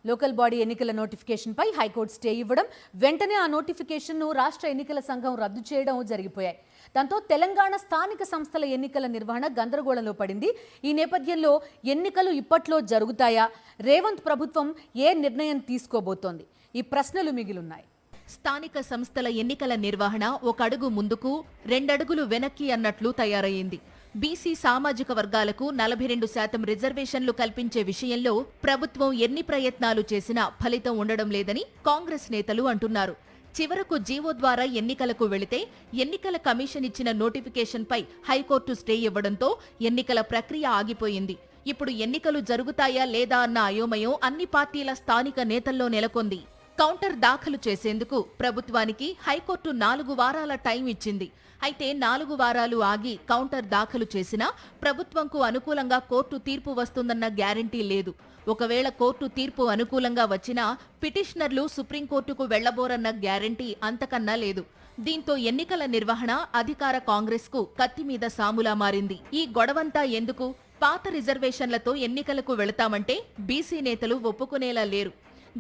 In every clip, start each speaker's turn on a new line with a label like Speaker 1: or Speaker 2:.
Speaker 1: Local body ఎన్నికల నోటిఫికేషన్పై high court stay ఇవ్వడం, వెంటనే ఆ నోటిఫికేషన్ను రాష్ట్ర ఎన్నికల సంఘం రద్దు చేయడం జరిగిపోయాయి. దాంతో తెలంగాణ స్థానిక సంస్థల ఎన్నికల నిర్వహణ గందరగోళంలో పడింది. ఈ నేపథ్యంలో ఎన్నికలు ఇప్పట్లో జరుగుతాయా? రేవంత్ ప్రభుత్వం ఏ నిర్ణయం తీసుకోబోతోంది? ఈ ప్రశ్నలు మిగిలున్నాయి.
Speaker 2: స్థానిక సంస్థల ఎన్నికల నిర్వహణ ఒక అడుగు ముందుకు, రెండడుగులు వెనక్కి అన్నట్లు తయారయ్యింది. బీసీ సామాజిక వర్గాలకు 42% రిజర్వేషన్లు కల్పించే విషయంలో ప్రభుత్వం ఎన్ని ప్రయత్నాలు చేసినా ఫలితం ఉండడం లేదని కాంగ్రెస్ నేతలు అంటున్నారు. చివరకు జీవో ద్వారా ఎన్నికలకు వెళితే ఎన్నికల కమిషన్ ఇచ్చిన నోటిఫికేషన్పై హైకోర్టు స్టే ఇవ్వడంతో ఎన్నికల ప్రక్రియ ఆగిపోయింది. ఇప్పుడు ఎన్నికలు జరుగుతాయా లేదా అన్న అయోమయం అన్ని పార్టీల స్థానిక నేతల్లో నెలకొంది. కౌంటర్ దాఖలు చేసేందుకు ప్రభుత్వానికి హైకోర్టు 4 వారాల టైం ఇచ్చింది. అయితే 4 వారాలు ఆగి కౌంటర్ దాఖలు చేసినా ప్రభుత్వంకు అనుకూలంగా కోర్టు తీర్పు వస్తుందన్న గ్యారంటీ లేదు. ఒకవేళ కోర్టు తీర్పు అనుకూలంగా వచ్చినా పిటిషనర్లు సుప్రీంకోర్టుకు వెళ్లబోరన్న గ్యారంటీ అంతకన్నా లేదు. దీంతో ఎన్నికల నిర్వహణ అధికార కాంగ్రెస్కు కత్తిమీద సాములా మారింది. ఈ గొడవంతా ఎందుకు? పాత రిజర్వేషన్లతో ఎన్నికలకు వెళతామంటే బీసీ నేతలు ఒప్పుకునేలా లేరు.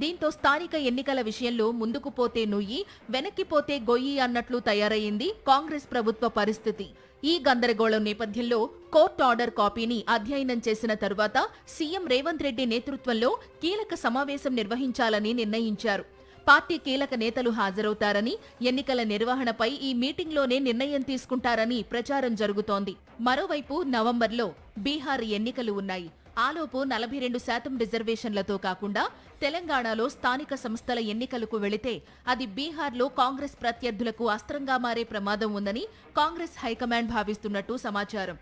Speaker 2: దీంతో స్థానిక ఎన్నికల విషయంలో ముందుకు పోతే నుయ్యి, వెనక్కి పోతే గొయ్యి అన్నట్లు తయారయ్యింది కాంగ్రెస్ ప్రభుత్వ పరిస్థితి. ఈ గందరగోళం నేపథ్యంలో కోర్టు ఆర్డర్ కాపీని అధ్యయనం చేసిన తరువాత సీఎం రేవంత్ రెడ్డి నేతృత్వంలో కీలక సమావేశం నిర్వహించాలని నిర్ణయించారు. పార్టీ కీలక నేతలు హాజరవుతారని, ఎన్నికల నిర్వహణపై ఈ మీటింగ్లోనే నిర్ణయం తీసుకుంటారని ప్రచారం జరుగుతోంది. మరోవైపు నవంబర్లో బీహార్ ఎన్నికలు ఉన్నాయి. ఆలోపు 42% రిజర్వేషన్లతో కాకుండా తెలంగాణలో స్థానిక సంస్థల ఎన్నికలకు వెళితే అది బీహార్లో కాంగ్రెస్ ప్రత్యర్థులకు అస్త్రంగా మారే ప్రమాదం ఉందని కాంగ్రెస్ హైకమాండ్ భావిస్తున్నట్టు సమాచారం.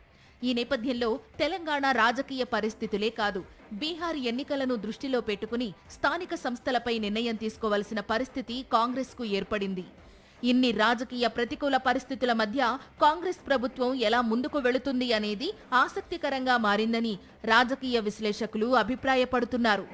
Speaker 2: ఈ నేపథ్యంలో తెలంగాణ రాజకీయ పరిస్థితులే కాదు, బీహార్ ఎన్నికలను దృష్టిలో పెట్టుకుని స్థానిక సంస్థలపై నిర్ణయం తీసుకోవాల్సిన పరిస్థితి కాంగ్రెస్కు ఏర్పడింది. ఇన్ని రాజకీయ ప్రతికూల పరిస్థితుల మధ్య కాంగ్రెస్ ప్రభుత్వం ఎలా ముందుకు వెళుతుంది అనేది ఆసక్తికరంగా మారిందని రాజకీయ విశ్లేషకులు అభిప్రాయపడుతున్నారు.